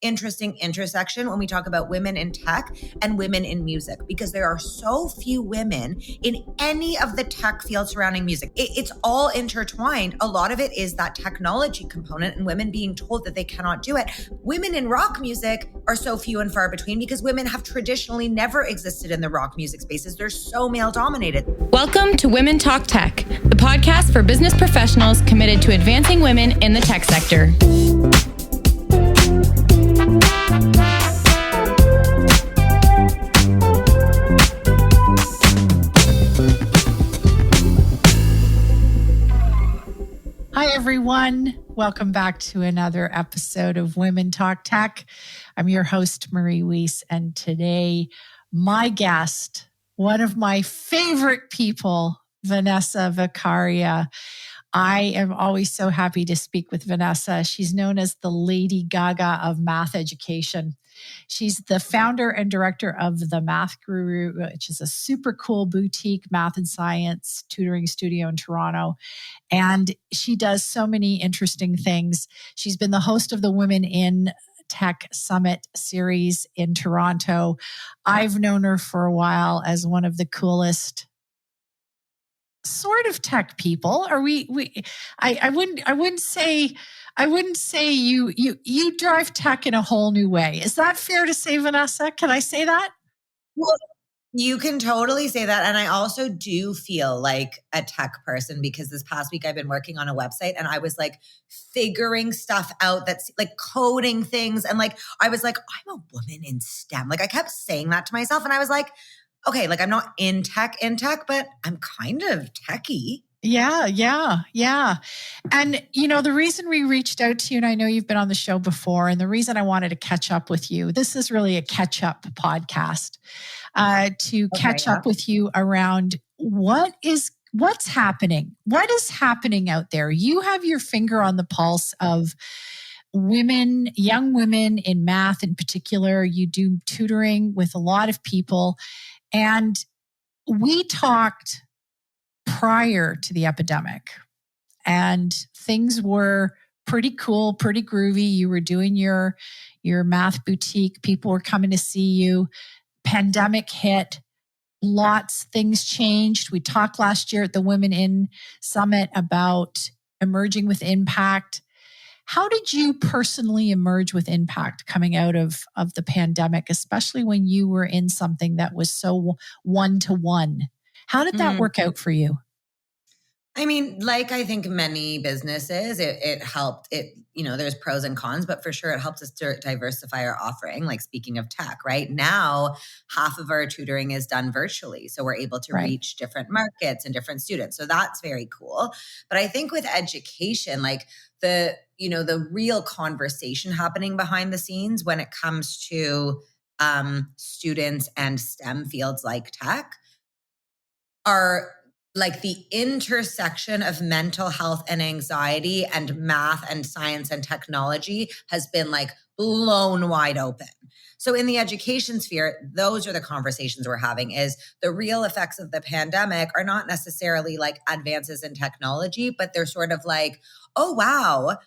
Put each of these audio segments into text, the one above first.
interesting intersection when we talk about women in tech and women in music, because there are so few women in any of the tech field surrounding music. It's all intertwined. A lot of it is that technology component and women being told that they cannot do it. Women in rock music are so few and far between because women have traditionally never existed in the rock music spaces. They're so male dominated. Welcome to Women Talk Tech, the podcast for business professionals committed to advancing women in the tech sector. Hi, everyone. Welcome back to another episode of Women Talk Tech. I'm your host, Marie Wiese, and today, my guest, one of my favorite people, Vanessa Vakharia. I am always so happy to speak with Vanessa. She's known as the Lady Gaga of math education. She's the founder and director of The Math Guru, which is a super cool boutique math and science tutoring studio in Toronto. And she does so many interesting things. She's been the host of the Women in Tech Summit series in Toronto. I've known her for a while as one of the coolest sort of tech people. Are I wouldn't say you drive tech in a whole new way. Is that fair to say, Vanessa? Can I say that? Well, you can totally say that. And I also do feel like a tech person because this past week I've been working on a website and I was like figuring stuff out that's like coding things. And like, I was like, I'm a woman in STEM. Like I kept saying that to myself and I was like, okay, like I'm not in tech, but I'm kind of techie. Yeah. And, the reason we reached out to you, and I know you've been on the show before, and the reason I wanted to catch up with you, this is really a catch-up podcast, to catch up with you around what's happening. What is happening out there? You have your finger on the pulse of women, young women in math in particular. You do tutoring with a lot of people. And we talked prior to the epidemic and things were pretty cool, pretty groovy. You were doing your math boutique. People were coming to see you. Pandemic hit. Things changed. We talked last year at the Women in Summit about emerging with impact. How did you personally emerge with impact coming out of the pandemic, especially when you were in something that was so one-to-one? How did that work out for you? I mean, like I think many businesses, it helped. There's pros and cons, but for sure it helps us to diversify our offering. Like speaking of tech, right now, half of our tutoring is done virtually. So we're able to reach different markets and different students. So that's very cool. But I think with education, like the real conversation happening behind the scenes when it comes to students and STEM fields like tech are like the intersection of mental health and anxiety and math and science and technology has been like blown wide open. So in the education sphere, those are the conversations we're having is the real effects of the pandemic are not necessarily like advances in technology, but they're sort of like, oh, wow,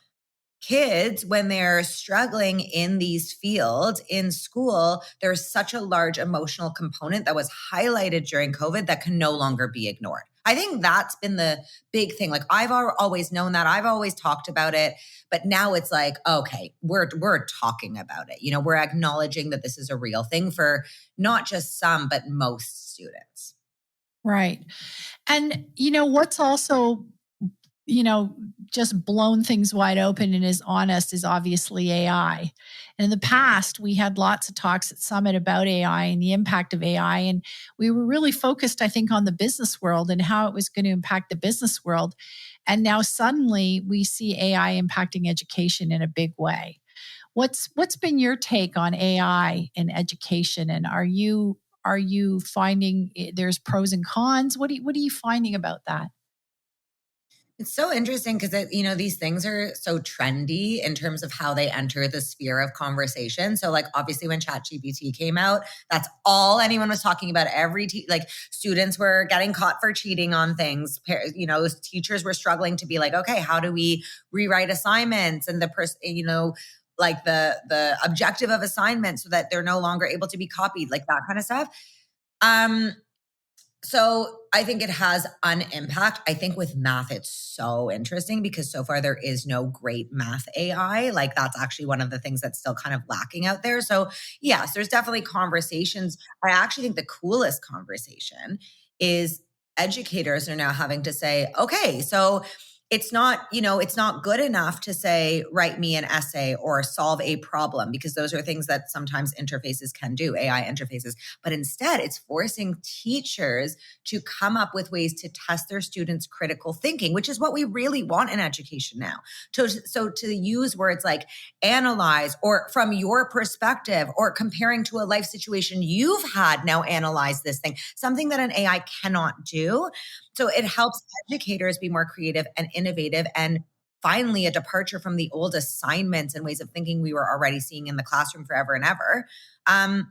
kids, when they're struggling in these fields in school, there's such a large emotional component that was highlighted during COVID that can no longer be ignored. I think that's been the big thing. Like I've always known that. I've always talked about it, but now it's like, okay, we're talking about it. We're acknowledging that this is a real thing for not just some, but most students. Right. And what's also just blown things wide open and is honest is obviously AI. And in the past, we had lots of talks at Summit about AI and the impact of AI. And we were really focused, I think, on the business world and how it was going to impact the business world. And now suddenly we see AI impacting education in a big way. What's been your take on AI in education? And are you finding there's pros and cons? What are you finding about that? It's so interesting because, these things are so trendy in terms of how they enter the sphere of conversation. So like, obviously when ChatGPT came out, that's all anyone was talking about. Students were getting caught for cheating on things. Teachers were struggling to be like, okay, how do we rewrite assignments? And the person, like the objective of assignments so that they're no longer able to be copied, like that kind of stuff. So I think it has an impact. I think with math, it's so interesting because so far there is no great math AI. Like that's actually one of the things that's still kind of lacking out there. So yes, there's definitely conversations. I actually think the coolest conversation is educators are now having to say, okay, so it's not, it's not good enough to say, write me an essay or solve a problem, because those are things that sometimes interfaces can do, AI interfaces. But instead, it's forcing teachers to come up with ways to test their students' critical thinking, which is what we really want in education now. So to use words like analyze, or from your perspective, or comparing to a life situation you've had, now analyze this thing, something that an AI cannot do. So it helps educators be more creative and innovative, and finally a departure from the old assignments and ways of thinking we were already seeing in the classroom forever and ever. And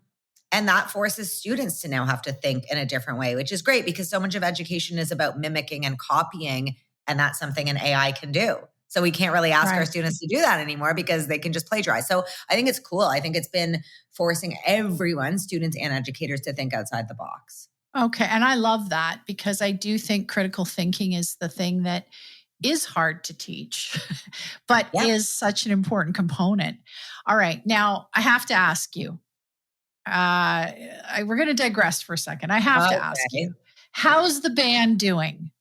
that forces students to now have to think in a different way, which is great because so much of education is about mimicking and copying, and that's something an AI can do. So we can't really ask our students to do that anymore because they can just plagiarize. So I think it's cool. I think it's been forcing everyone, students and educators, to think outside the box. Okay. And I love that because I do think critical thinking is the thing that is hard to teach, but is such an important component. All right. Now I have to ask you, we're going to digress for a second. I have to ask you, how's the band doing?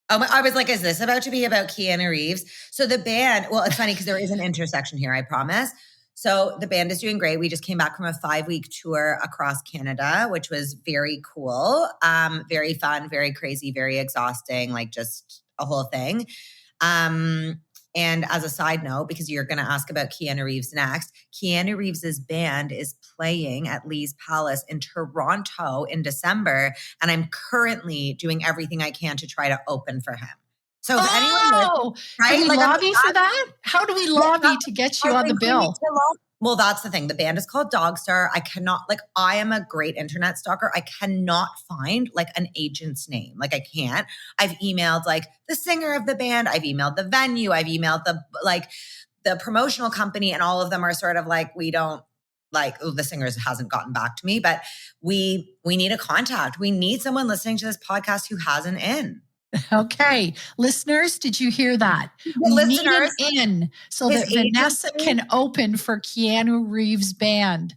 I was like, is this about to be about Keanu Reeves? So the band, well, it's funny because there is an intersection here, I promise. So the band is doing great. We just came back from a 5-week tour across Canada, which was very cool, very fun, very crazy, very exhausting, like just a whole thing. And as a side note, because you're going to ask about Keanu Reeves next, Keanu Reeves's band is playing at Lee's Palace in Toronto in December, and I'm currently doing everything I can to try to open for him. So if anyone right? Can we lobby for that? How do we lobby to get you on the bill? Well, that's the thing. The band is called Dogstar. I am a great internet stalker. I cannot find like an agent's name. Like I can't. I've emailed like the singer of the band. I've emailed the venue. I've emailed the promotional company, and all of them are sort of like, we don't like, the singer hasn't gotten back to me, but we need a contact. We need someone listening to this podcast who has an in. Okay. Listeners, did you hear that? We need an in so that Vanessa can open for Keanu Reeves' band.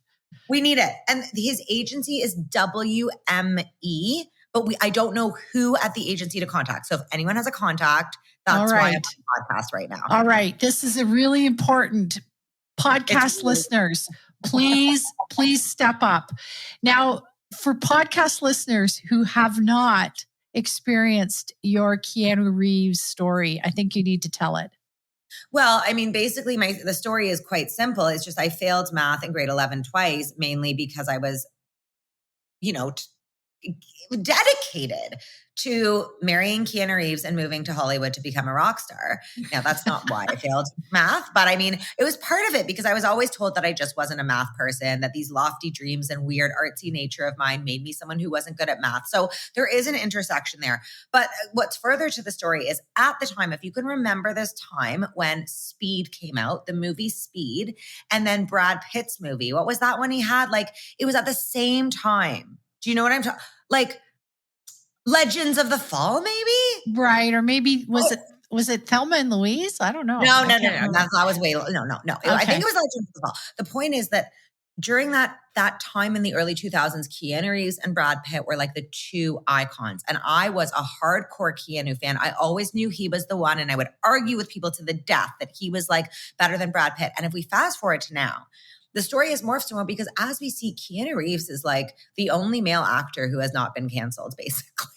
We need it. And his agency is WME, but I don't know who at the agency to contact. So if anyone has a contact, that's why I'm on the podcast right now. All right. This is a really important podcast. Listeners, please step up. Now, for podcast listeners who have not experienced your Keanu Reeves story, I think you need to tell it. Well, I mean, basically the story is quite simple. It's just I failed math in grade 11 twice, mainly because I was, dedicated to marrying Keanu Reeves and moving to Hollywood to become a rock star. Now, that's not why I failed math, but I mean, it was part of it because I was always told that I just wasn't a math person, that these lofty dreams and weird artsy nature of mine made me someone who wasn't good at math. So there is an intersection there. But what's further to the story is at the time, if you can remember this time when Speed came out, the movie Speed, and then Brad Pitt's movie, what was that one he had? Like, it was at the same time. Do you know what I'm talking? Like Legends of the Fall, maybe? Right. Or maybe was it Thelma and Louise? I don't know. No. That was way no. Okay. I think it was Legends of the Fall. The point is that during that time in the early 2000s, Keanu Reeves and Brad Pitt were like the two icons. And I was a hardcore Keanu fan. I always knew he was the one. And I would argue with people to the death that he was like better than Brad Pitt. And if we fast forward to now, the story has morphed somewhat because as we see, Keanu Reeves is like the only male actor who has not been canceled, basically.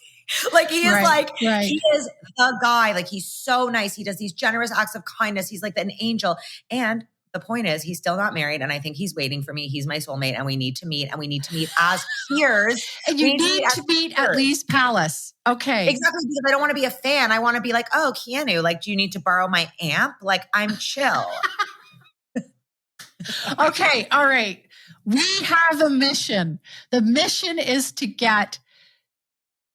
Like he is he is the guy. Like he's so nice. He does these generous acts of kindness. He's like an angel. And the point is he's still not married. And I think he's waiting for me. He's my soulmate and we need to meet as peers. And you need to meet at Lee's Palace. Okay. Exactly. Because I don't want to be a fan. I want to be like, oh, Keanu, like, do you need to borrow my amp? Like I'm chill. Okay. All right. We have a mission. The mission is to get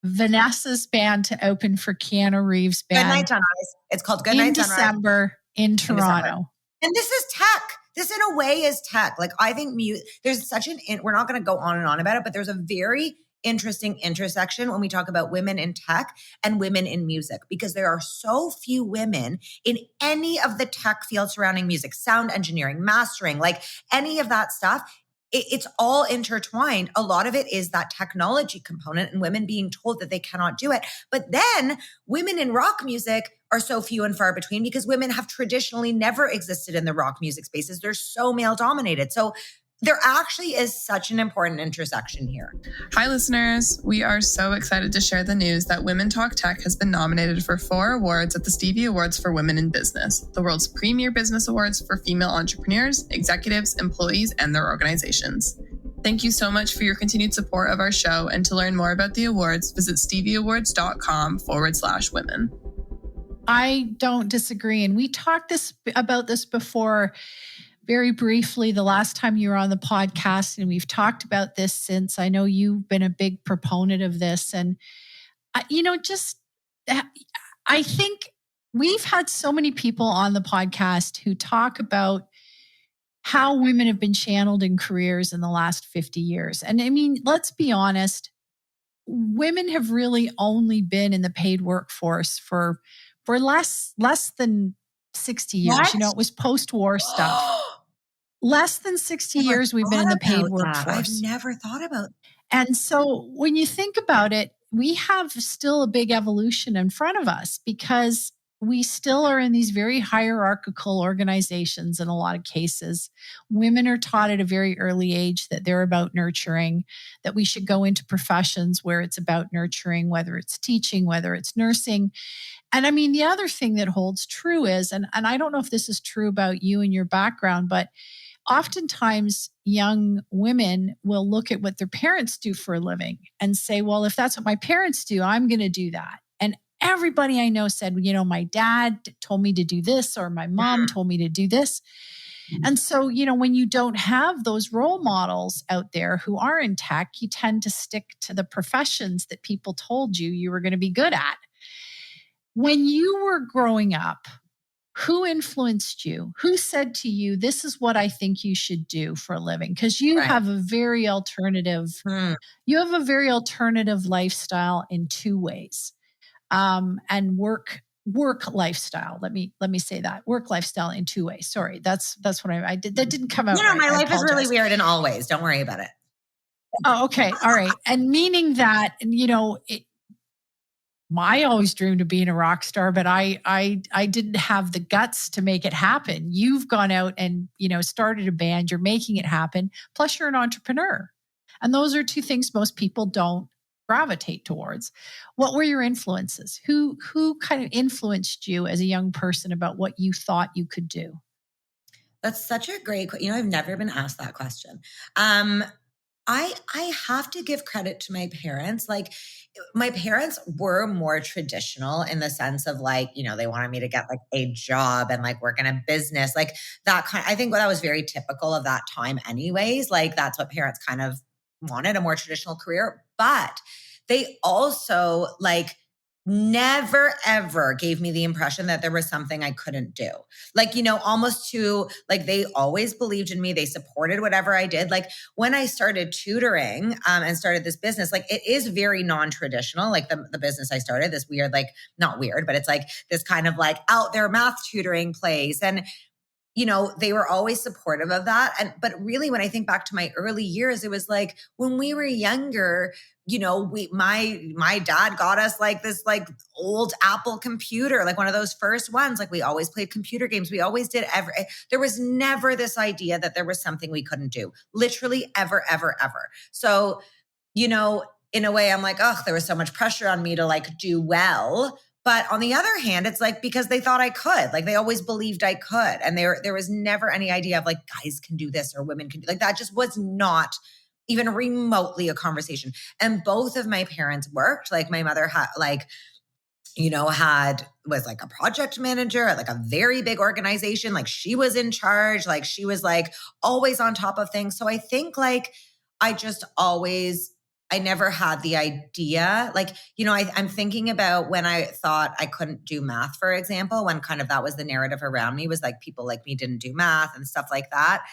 Vanessa's band to open for Keanu Reeves' band. Good Night Sunrise. It's called Good Night Sunrise. In December in Toronto. And this is tech. this in a way is tech. Like I think there's such we're not going to go on and on about it, but there's a very interesting intersection when we talk about women in tech and women in music, because there are so few women in any of the tech fields surrounding music, sound engineering, mastering, like any of that stuff. It's all intertwined. A lot of it is that technology component and women being told that they cannot do it. But then women in rock music are so few and far between because women have traditionally never existed in the rock music spaces. They're so male dominated. So there actually is such an important intersection here. Hi, listeners. We are so excited to share the news that Women Talk Tech has been nominated for 4 awards at the Stevie Awards for Women in Business, the world's premier business awards for female entrepreneurs, executives, employees, and their organizations. Thank you so much for your continued support of our show. And to learn more about the awards, visit stevieawards.com/women. I don't disagree. And we talked about this before very briefly the last time you were on the podcast, and we've talked about this since. I know you've been a big proponent of this. And, I think we've had so many people on the podcast who talk about how women have been channeled in careers in the last 50 years. And I mean, let's be honest, women have really only been in the paid workforce for less than 60 years. What? It was post-war stuff. Less than 60 years we've been in the paid workforce. I've never thought about that. And so when you think about it, we have still a big evolution in front of us because we still are in these very hierarchical organizations in a lot of cases. Women are taught at a very early age that they're about nurturing, that we should go into professions where it's about nurturing, whether it's teaching, whether it's nursing. And I mean, the other thing that holds true is, and I don't know if this is true about you and your background, but oftentimes young women will look at what their parents do for a living and say, well, if that's what my parents do, I'm going to do that. And everybody I know said, my dad told me to do this, or my mom told me to do this. And so, when you don't have those role models out there who are in tech, you tend to stick to the professions that people told you were going to be good at. When you were growing up, who influenced you? Who said to you, this is what I think you should do for a living? Because you have a very alternative, lifestyle in 2 ways. And work lifestyle. Let me say that. Work lifestyle in 2 ways. Sorry, that's what I did. That didn't come out right. My life is really weird in all ways. Don't worry about it. Oh, okay. All right. And meaning that, I always dreamed of being a rock star, but I didn't have the guts to make it happen. You've gone out and, started a band, you're making it happen. Plus you're an entrepreneur. And those are 2 things most people don't gravitate towards. What were your influences? Who kind of influenced you as a young person about what you thought you could do? That's such a great question. I've never been asked that question. I have to give credit to my parents. Like, my parents were more traditional in the sense of they wanted me to get a job and work in a business, that kind. I think that was very typical of that time anyways. That's what parents kind of wanted, a more traditional career. But they also never ever gave me the impression that there was something I couldn't do. Almost to they always believed in me. They supported whatever I did. When I started tutoring and started this business, it is very non-traditional. The business I started, this weird, not weird, but it's this kind of out there math tutoring place. And they were always supportive of that. But really, when I think back to my early years, it was when we were younger, my dad got us this old Apple computer, one of those first ones. We always played computer games. We always did there was never this idea that there was something we couldn't do, literally ever, ever, ever. So, in a way I'm there was so much pressure on me to do well. But on the other hand, it's because they thought I could, they always believed I could. And there was never any idea of guys can do this or women can do that. Just was not even remotely a conversation. And both of my parents worked. My mother had was a project manager at a very big organization. She was in charge. She was always on top of things. So I think I just always, I never had the idea, like, I'm thinking about when I thought I couldn't do math, for example, when kind of that was the narrative around me, was like people like me didn't do math and stuff like that.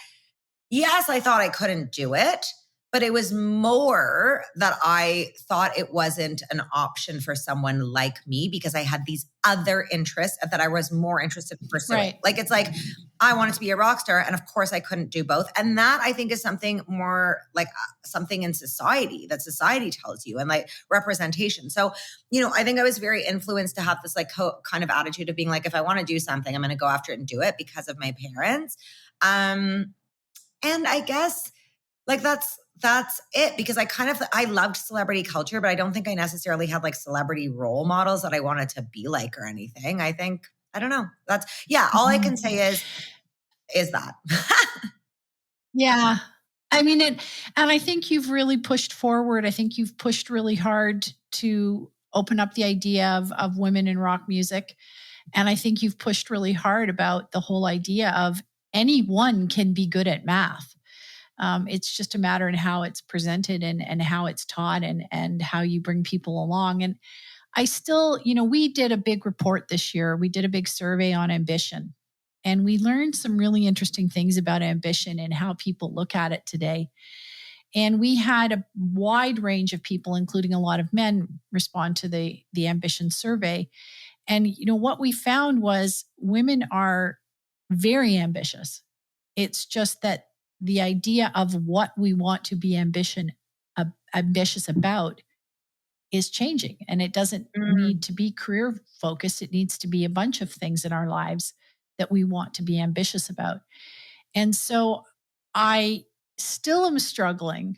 Yes, I thought I couldn't do it, but it was more that I thought it wasn't an option for someone like me because I had these other interests that I was more interested in pursuing. Right. Like, it's like, I wanted to be a rock star, and of course I couldn't do both. And that, I think, is something more like something in society that society tells you, and like representation. So, I think I was very influenced to have this like kind of attitude of being like, if I want to do something, I'm going to go after it and do it because of my parents. And I guess like that's it, because I loved celebrity culture, but I don't think I necessarily had like celebrity role models that I wanted to be like or anything. I think, I don't know. All I can say is that. Yeah. I mean, and I think you've really pushed forward. I think you've pushed really hard to open up the idea of women in rock music. And I think you've pushed really hard about the whole idea of anyone can be good at math. It's just a matter in how it's presented and how it's taught and how you bring people along. And I still, we did a big report this year. We did a big survey on ambition. And we learned some really interesting things about ambition and how people look at it today. And we had a wide range of people, including a lot of men, respond to the ambition survey. And what we found was women are very ambitious. It's just that the idea of what we want to be ambitious about is changing. And it doesn't need to be career focused. It needs to be a bunch of things in our lives that we want to be ambitious about. And so I still am struggling,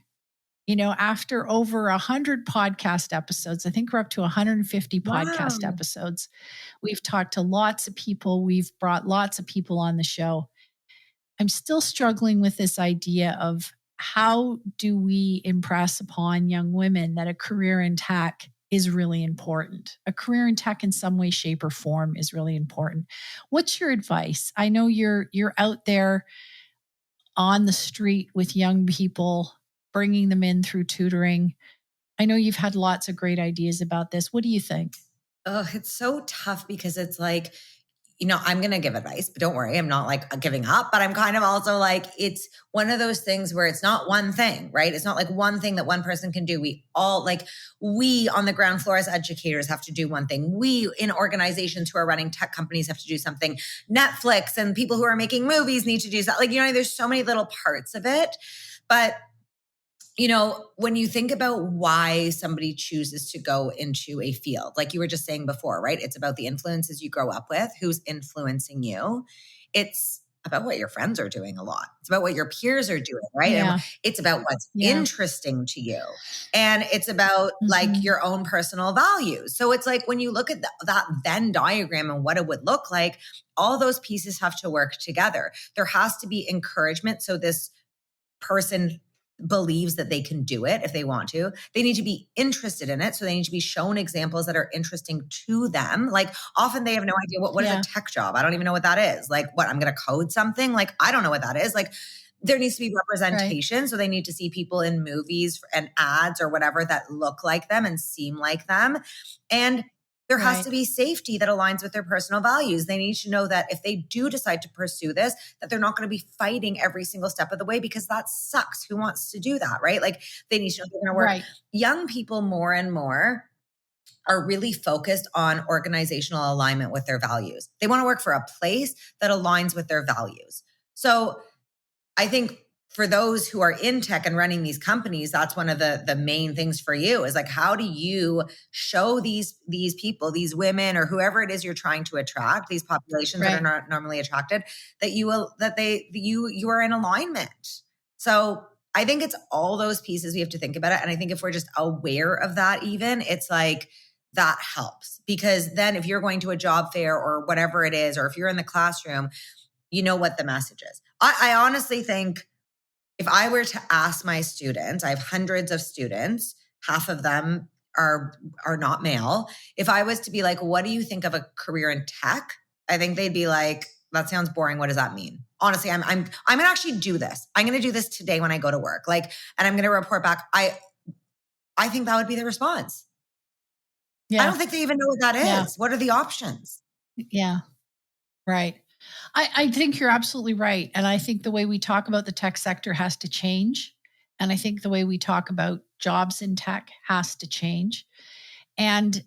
after over 100 podcast episodes. I think we're up to 150 podcast episodes. We've talked to lots of people. We've brought lots of people on the show. I'm still struggling with this idea of how do we impress upon young women that a career in tech is really important. A career in tech in some way, shape, or form is really important. What's your advice? I know you're out there on the street with young people, bringing them in through tutoring. I know you've had lots of great ideas about this. What do you think? Oh, it's so tough because it's like, I'm going to give advice, but don't worry, I'm not like giving up, but I'm kind of also like, it's one of those things where it's not one thing, right? It's not like one thing that one person can do. We on the ground floor as educators have to do one thing. We in organizations who are running tech companies have to do something. Netflix and people who are making movies need to do something. There's so many little parts of it, but when you think about why somebody chooses to go into a field, like you were just saying before, right? It's about the influences you grow up with, who's influencing you. It's about what your friends are doing a lot. It's about what your peers are doing, right? Yeah. And it's about what's interesting to you. And it's about like your own personal values. So it's like when you look at that Venn diagram and what it would look like, all those pieces have to work together. There has to be encouragement. So this person believes that they can do it if they want to. They need to be interested in it. So they need to be shown examples that are interesting to them. Like often they have no idea what is a tech job. I don't even know what that is. Like what, I'm going to code something. Like, I don't know what that is. Like there needs to be representation. Right. So they need to see people in movies and ads or whatever that look like them and seem like them. And there has to be safety that aligns with their personal values. They need to know that if they do decide to pursue this, that they're not going to be fighting every single step of the way, because that sucks. Who wants to do that, right? Like they need to know they're going to work. Right. Young people more and more are really focused on organizational alignment with their values. They want to work for a place that aligns with their values. So I think for those who are in tech and running these companies, that's one of the main things for you is like, how do you show these people, these women or whoever it is you're trying to attract, these populations that are not normally attracted, that you are in alignment. So I think it's all those pieces we have to think about it. And I think if we're just aware of that, even it's like, that helps, because then if you're going to a job fair or whatever it is, or if you're in the classroom, you know what the message is. I honestly think, if I were to ask my students, I have hundreds of students, half of them are not male. If I was to be like, what do you think of a career in tech? I think they'd be like, that sounds boring. What does that mean? Honestly, I'm going to actually do this. I'm going to do this today when I go to work. And I'm going to report back. I think that would be the response. Yeah. I don't think they even know what that is. Yeah. What are the options? Yeah. Right. I think you're absolutely right. And I think the way we talk about the tech sector has to change. And I think the way we talk about jobs in tech has to change. And,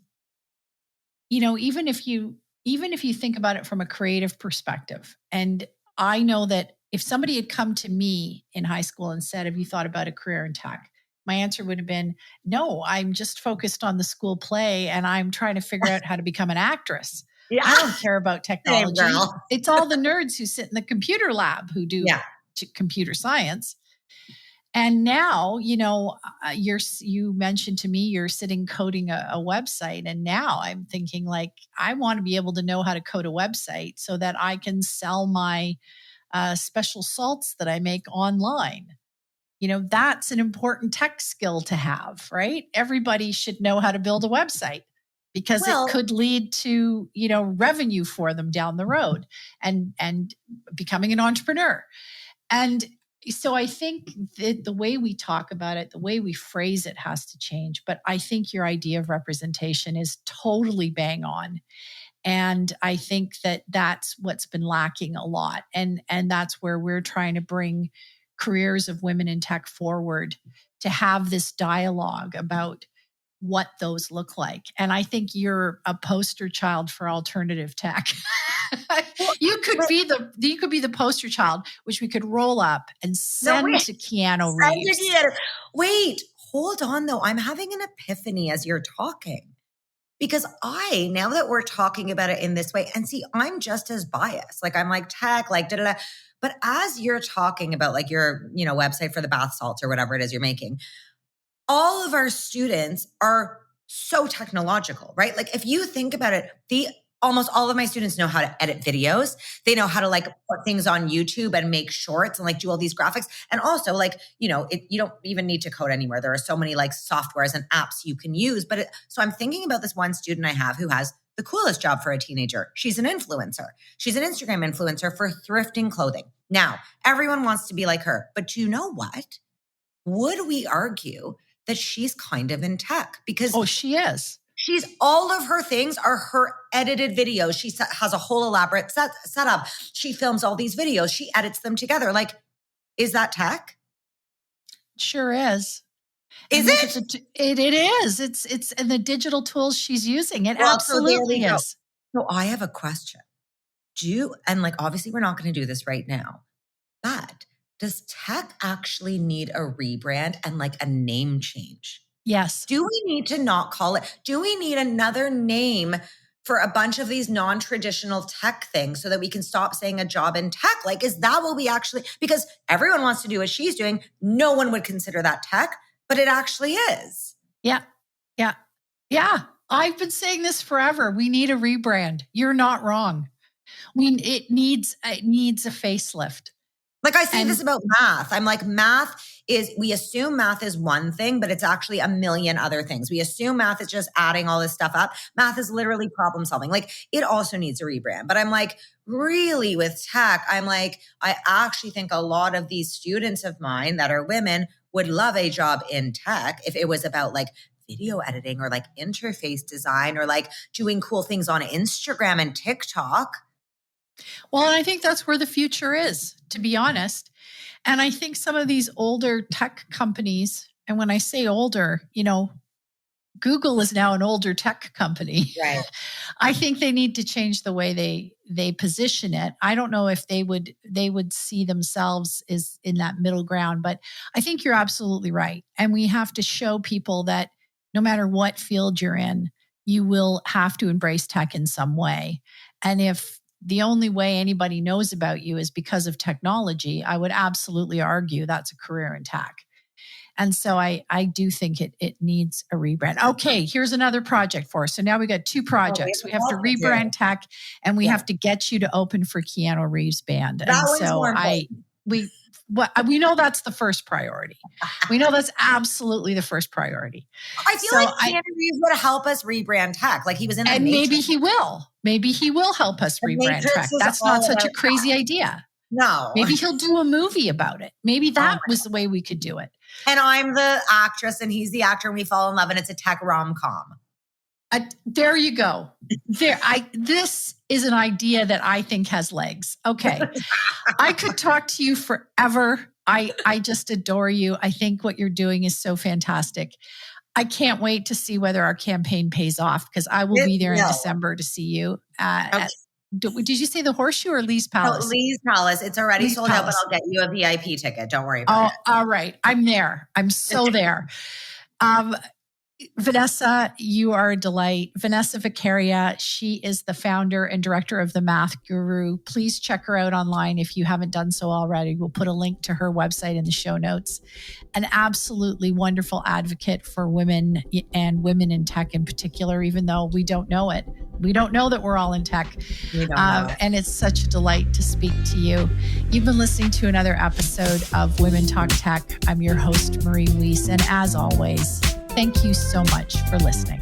even if you think about it from a creative perspective, and I know that if somebody had come to me in high school and said, have you thought about a career in tech? My answer would have been, no, I'm just focused on the school play and I'm trying to figure out how to become an actress. Yeah. I don't care about technology. Same, girl. It's all the nerds who sit in the computer lab who do computer science. And now, you mentioned to me, you're sitting coding a website. And now I'm thinking like, I want to be able to know how to code a website so that I can sell my special salts that I make online. That's an important tech skill to have, right? Everybody should know how to build a website because it could lead to, revenue for them down the road and becoming an entrepreneur. And so I think that the way we talk about it, the way we phrase it has to change. But I think your idea of representation is totally bang on. And I think that that's what's been lacking a lot. And that's where we're trying to bring careers of women in tech forward to have this dialogue about what those look like. And I think you're a poster child for alternative tech. You could be the poster child, which we could roll up and send to Keanu Reeves. Wait, hold on though. I'm having an epiphany as you're talking. Because now that we're talking about it in this way, and see, I'm just as biased. Like I'm like tech, like da-da-da. But as you're talking about like your, website for the bath salts or whatever it is you're making, all of our students are so technological, right? Like if you think about it, almost all of my students know how to edit videos. They know how to like put things on YouTube and make shorts and like do all these graphics. And also like, you don't even need to code anymore. There are so many like softwares and apps you can use. So I'm thinking about this one student I have who has the coolest job for a teenager. She's an influencer. She's an Instagram influencer for thrifting clothing. Now, everyone wants to be like her, but do you know what? Would we argue that she's kind of in tech? Because she is. All of her things are her edited videos. She has a whole elaborate setup. She films all these videos. She edits them together. Like, is that tech? Sure is. Is it? It is. It's and the digital tools she's using. It absolutely is. So I have a question. Obviously we're not going to do this right now, but does tech actually need a rebrand and like a name change? Yes. Do we need to not call it? Do we need another name for a bunch of these non-traditional tech things so that we can stop saying a job in tech? Like, is that what we actually, because everyone wants to do what she's doing. No one would consider that tech, but it actually is. Yeah. Yeah. Yeah. I've been saying this forever. We need a rebrand. You're not wrong. It needs a facelift. Like I say this about math. I'm like, we assume math is one thing, but it's actually a million other things. We assume math is just adding all this stuff up. Math is literally problem solving. Like it also needs a rebrand. But I'm like, really with tech, I'm like, I actually think a lot of these students of mine that are women would love a job in tech if it was about like video editing or like interface design or like doing cool things on Instagram and TikTok. Well, and I think that's where the future is, to be honest. And I think some of these older tech companies, and when I say older, Google is now an older tech company. Right. I think they need to change the way they position it. I don't know if they would see themselves as in that middle ground, but I think you're absolutely right. And we have to show people that no matter what field you're in, you will have to embrace tech in some way. And if the only way anybody knows about you is because of technology, I would absolutely argue that's a career in tech. And so I do think it needs a rebrand. Okay, here's another project for us. So now we got two projects. We have to rebrand tech and we have to get you to open for Keanu Reeves' band. And so we know that's the first priority. We know that's absolutely the first priority. I feel like Keanu Reeves would help us rebrand tech. Like he was in and Matrix. Maybe he will. Maybe he will help us rebrand tech. That's not such a crazy idea. No. Maybe he'll do a movie about it. Maybe that was the way we could do it. And I'm the actress and he's the actor and we fall in love and it's a tech rom-com. There you go. This is an idea that I think has legs. Okay. I could talk to you forever. I just adore you. I think what you're doing is so fantastic. I can't wait to see whether our campaign pays off because I will be there in December to see you. Did you say the Horseshoe or Lee's Palace? No, Lee's Palace. It's already sold out, but I'll get you a VIP ticket. Don't worry about it. All right. I'm there. I'm so there. Vanessa, you are a delight. Vanessa Vakharia, she is the founder and director of The Math Guru. Please check her out online if you haven't done so already. We'll put a link to her website in the show notes. An absolutely wonderful advocate for women and women in tech in particular, even though we don't know it. We don't know that we're all in tech. We don't know. And it's such a delight to speak to you. You've been listening to another episode of Women Talk Tech. I'm your host, Marie Wiese. And as always, thank you so much for listening.